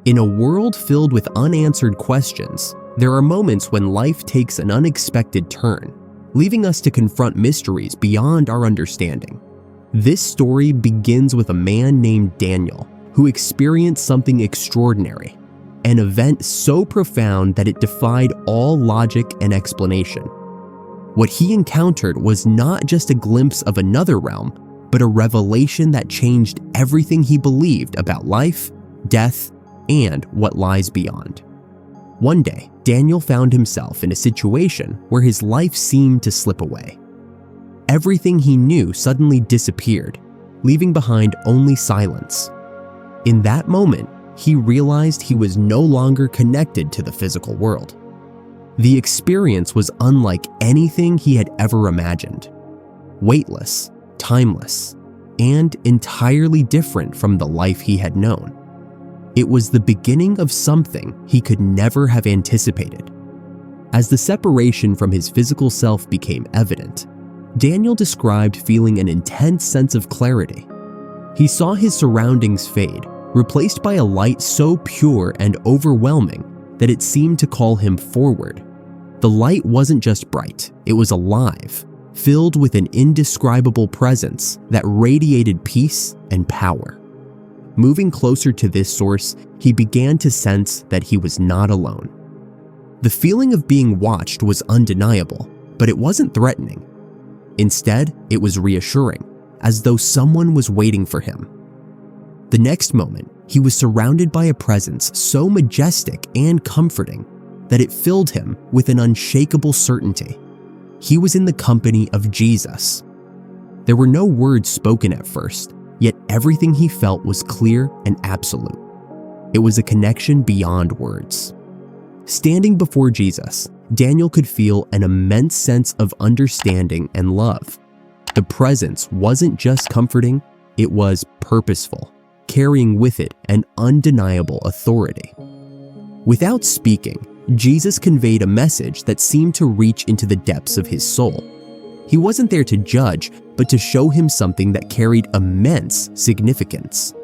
In a world filled with unanswered questions, there are moments when life takes an unexpected turn, leaving us to confront mysteries beyond our understanding. This story begins with a man named Daniel who experienced something extraordinary, an event so profound that it defied all logic and explanation. What he encountered was not just a glimpse of another realm, but a revelation that changed everything he believed about life, death, and what lies beyond. One day, Daniel found himself in a situation where his life seemed to slip away. Everything he knew suddenly disappeared, leaving behind only silence. In that moment, he realized he was no longer connected to the physical world. The experience was unlike anything he had ever imagined. Weightless, timeless, and entirely different from the life he had known. It was the beginning of something he could never have anticipated. As the separation from his physical self became evident, Daniel described feeling an intense sense of clarity. He saw his surroundings fade, replaced by a light so pure and overwhelming that it seemed to call him forward. The light wasn't just bright, it was alive, filled with an indescribable presence that radiated peace and power. Moving closer to this source, he began to sense that he was not alone. The feeling of being watched was undeniable, but it wasn't threatening. Instead, it was reassuring, as though someone was waiting for him. The next moment, he was surrounded by a presence so majestic and comforting that it filled him with an unshakable certainty. He was in the company of Jesus. There were no words spoken at first, yet everything he felt was clear and absolute. It was a connection beyond words. Standing before Jesus, Daniel could feel an immense sense of understanding and love. The presence wasn't just comforting, it was purposeful, carrying with it an undeniable authority. Without speaking, Jesus conveyed a message that seemed to reach into the depths of his soul. He wasn't there to judge, but to show him something that carried immense significance.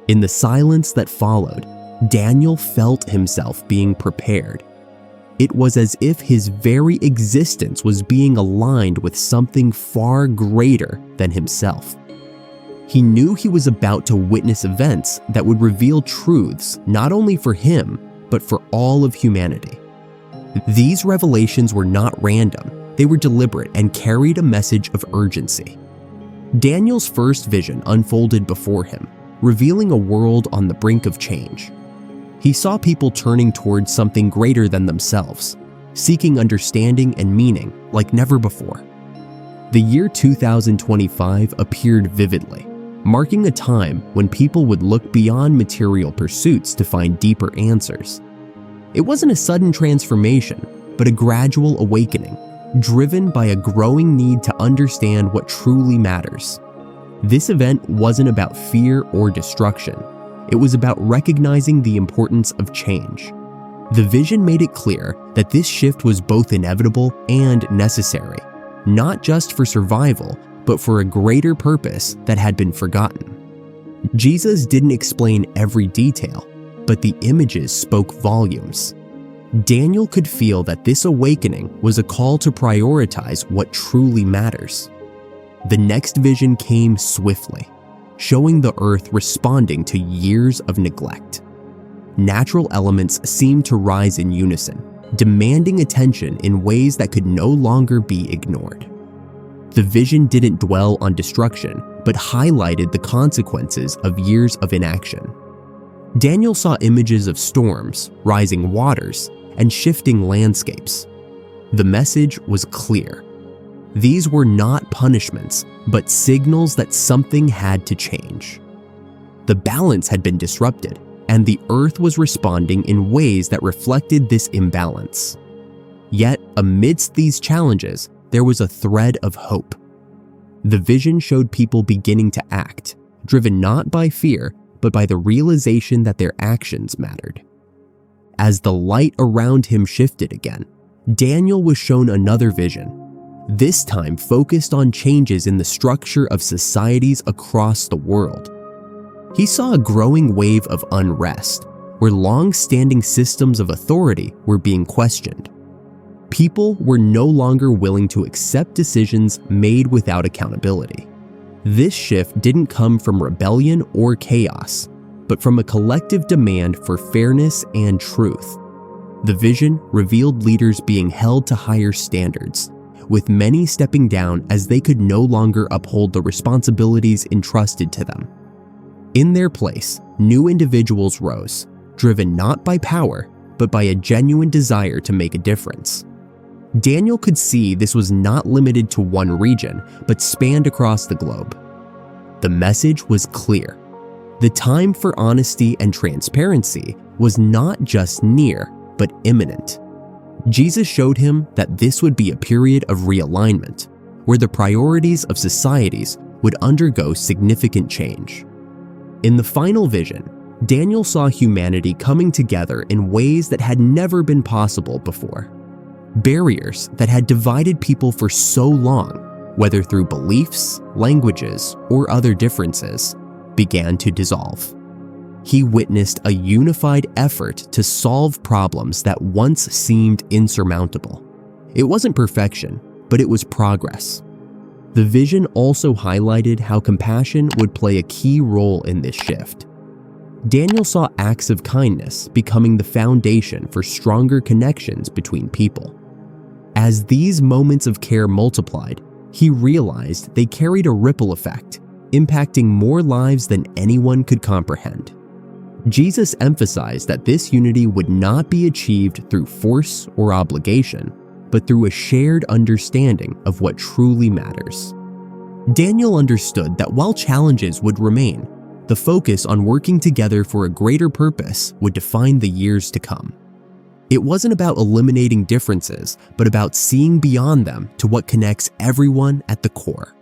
In the silence that followed, Daniel felt himself being prepared. It was as if his very existence was being aligned with something far greater than himself. He knew he was about to witness events that would reveal truths not only for him, but for all of humanity. These revelations were not random. They were deliberate and carried a message of urgency. Daniel's first vision unfolded before him, revealing a world on the brink of change. He saw people turning towards something greater than themselves, seeking understanding and meaning like never before. The year 2025 appeared vividly, marking a time when people would look beyond material pursuits to find deeper answers. It wasn't a sudden transformation, but a gradual awakening, driven by a growing need to understand what truly matters. This event wasn't about fear or destruction. It was about recognizing the importance of change. The vision made it clear that this shift was both inevitable and necessary, not just for survival, but for a greater purpose that had been forgotten. Jesus didn't explain every detail, but the images spoke volumes. Daniel could feel that this awakening was a call to prioritize what truly matters. The next vision came swiftly, showing the earth responding to years of neglect. Natural elements seemed to rise in unison, demanding attention in ways that could no longer be ignored. The vision didn't dwell on destruction, but highlighted the consequences of years of inaction. Daniel saw images of storms, rising waters, and shifting landscapes. The message was clear. These were not punishments, but signals that something had to change. The balance had been disrupted, and the earth was responding in ways that reflected this imbalance. Yet, amidst these challenges, there was a thread of hope. The vision showed people beginning to act, driven not by fear, but by the realization that their actions mattered. As the light around him shifted again, Daniel was shown another vision, this time focused on changes in the structure of societies across the world. He saw a growing wave of unrest, where long-standing systems of authority were being questioned. People were no longer willing to accept decisions made without accountability. This shift didn't come from rebellion or chaos, but from a collective demand for fairness and truth. The vision revealed leaders being held to higher standards, with many stepping down as they could no longer uphold the responsibilities entrusted to them. In their place, new individuals rose, driven not by power, but by a genuine desire to make a difference. Daniel could see this was not limited to one region, but spanned across the globe. The message was clear. The time for honesty and transparency was not just near, but imminent. Jesus showed him that this would be a period of realignment, where the priorities of societies would undergo significant change. In the final vision, Daniel saw humanity coming together in ways that had never been possible before. Barriers that had divided people for so long, whether through beliefs, languages, or other differences, began to dissolve. He witnessed a unified effort to solve problems that once seemed insurmountable. It wasn't perfection, but it was progress. The vision also highlighted how compassion would play a key role in this shift. Daniel saw acts of kindness becoming the foundation for stronger connections between people. As these moments of care multiplied, he realized they carried a ripple effect, impacting more lives than anyone could comprehend. Jesus emphasized that this unity would not be achieved through force or obligation, but through a shared understanding of what truly matters. Daniel understood that while challenges would remain, the focus on working together for a greater purpose would define the years to come. It wasn't about eliminating differences, but about seeing beyond them to what connects everyone at the core.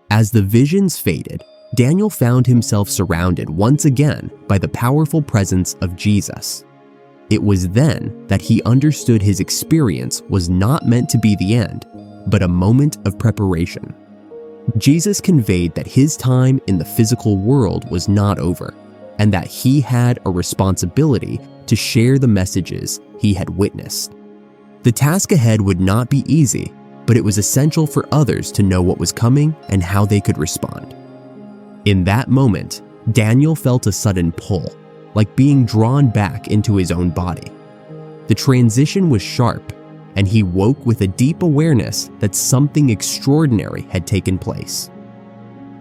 As the visions faded, Daniel found himself surrounded once again by the powerful presence of Jesus. It was then that he understood his experience was not meant to be the end, but a moment of preparation. Jesus conveyed that his time in the physical world was not over, and that he had a responsibility to share the messages he had witnessed. The task ahead would not be easy, but it was essential for others to know what was coming and how they could respond. In that moment, Daniel felt a sudden pull, like being drawn back into his own body. The transition was sharp, and he woke with a deep awareness that something extraordinary had taken place.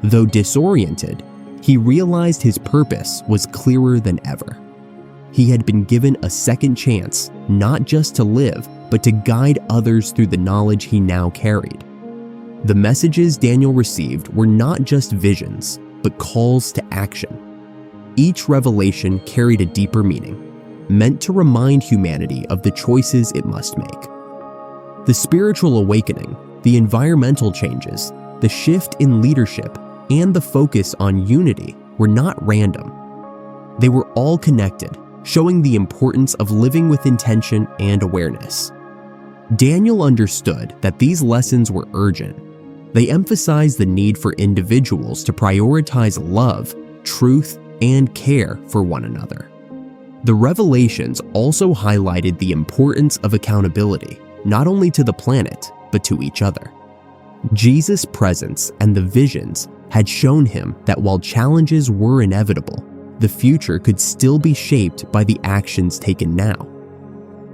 Though disoriented, he realized his purpose was clearer than ever. He had been given a second chance, not just to live, but to guide others through the knowledge he now carried. The messages Daniel received were not just visions, but calls to action. Each revelation carried a deeper meaning, meant to remind humanity of the choices it must make. The spiritual awakening, the environmental changes, the shift in leadership, and the focus on unity were not random. They were all connected, showing the importance of living with intention and awareness. Daniel understood that these lessons were urgent. They emphasized the need for individuals to prioritize love, truth, and care for one another. The revelations also highlighted the importance of accountability, not only to the planet, but to each other. Jesus' presence and the visions had shown him that while challenges were inevitable, the future could still be shaped by the actions taken now.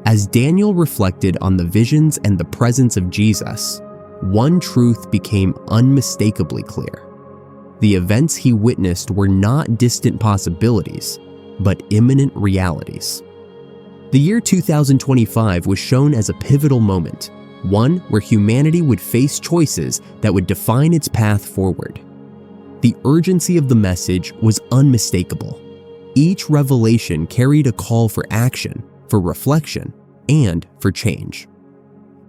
As Daniel reflected on the visions and the presence of Jesus, one truth became unmistakably clear. The events he witnessed were not distant possibilities, but imminent realities. The year 2025 was shown as a pivotal moment, one where humanity would face choices that would define its path forward. The urgency of the message was unmistakable. Each revelation carried a call for action, for reflection, and for change.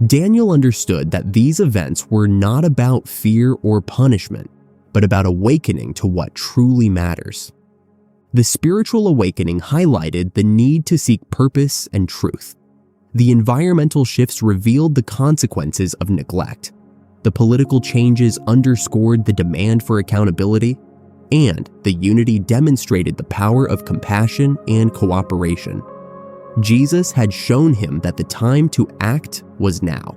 Daniel understood that these events were not about fear or punishment, but about awakening to what truly matters. The spiritual awakening highlighted the need to seek purpose and truth. The environmental shifts revealed the consequences of neglect. The political changes underscored the demand for accountability, and the unity demonstrated the power of compassion and cooperation. Jesus had shown him that the time to act was now.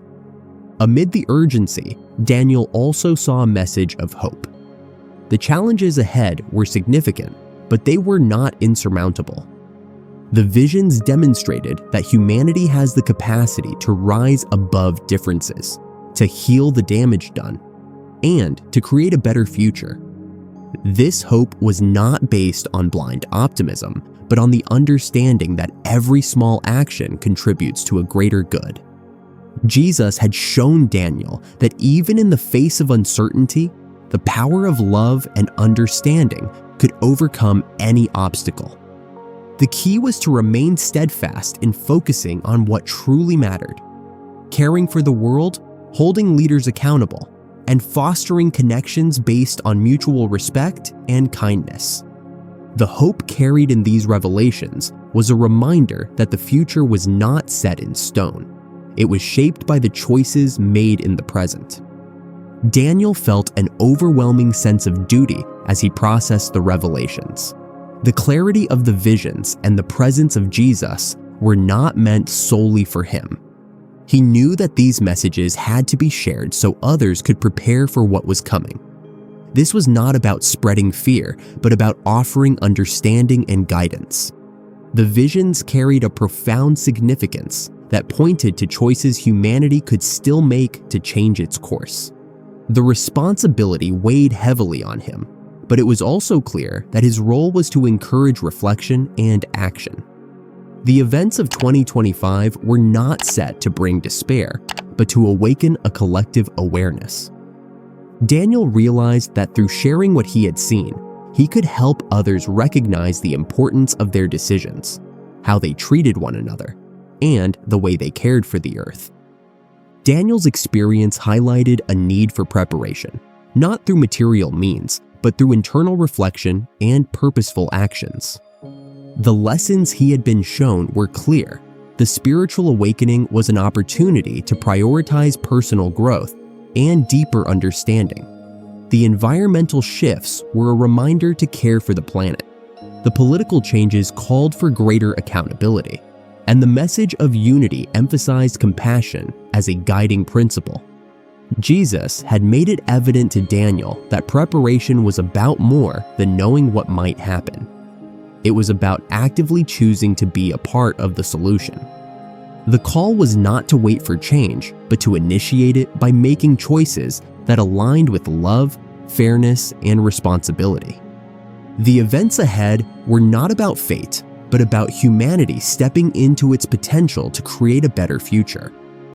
Amid the urgency, Daniel also saw a message of hope. The challenges ahead were significant, but they were not insurmountable. The visions demonstrated that humanity has the capacity to rise above differences, to heal the damage done, and to create a better future. This hope was not based on blind optimism, but on the understanding that every small action contributes to a greater good. Jesus had shown Daniel that even in the face of uncertainty, the power of love and understanding could overcome any obstacle. The key was to remain steadfast in focusing on what truly mattered, caring for the world, holding leaders accountable, and fostering connections based on mutual respect and kindness. The hope carried in these revelations was a reminder that the future was not set in stone. It was shaped by the choices made in the present. Daniel felt an overwhelming sense of duty as he processed the revelations. The clarity of the visions and the presence of Jesus were not meant solely for him. He knew that these messages had to be shared so others could prepare for what was coming. This was not about spreading fear, but about offering understanding and guidance. The visions carried a profound significance that pointed to choices humanity could still make to change its course. The responsibility weighed heavily on him, but it was also clear that his role was to encourage reflection and action. The events of 2025 were not set to bring despair, but to awaken a collective awareness. Daniel realized that through sharing what he had seen, he could help others recognize the importance of their decisions, how they treated one another, and the way they cared for the earth. Daniel's experience highlighted a need for preparation, not through material means, but through internal reflection and purposeful actions. The lessons he had been shown were clear. The spiritual awakening was an opportunity to prioritize personal growth and deeper understanding. The environmental shifts were a reminder to care for the planet. The political changes called for greater accountability, and the message of unity emphasized compassion as a guiding principle. Jesus had made it evident to Daniel that preparation was about more than knowing what might happen. It was about actively choosing to be a part of the solution. The call was not to wait for change, but to initiate it by making choices that aligned with love, fairness, and responsibility. The events ahead were not about fate, but about humanity stepping into its potential to create a better future.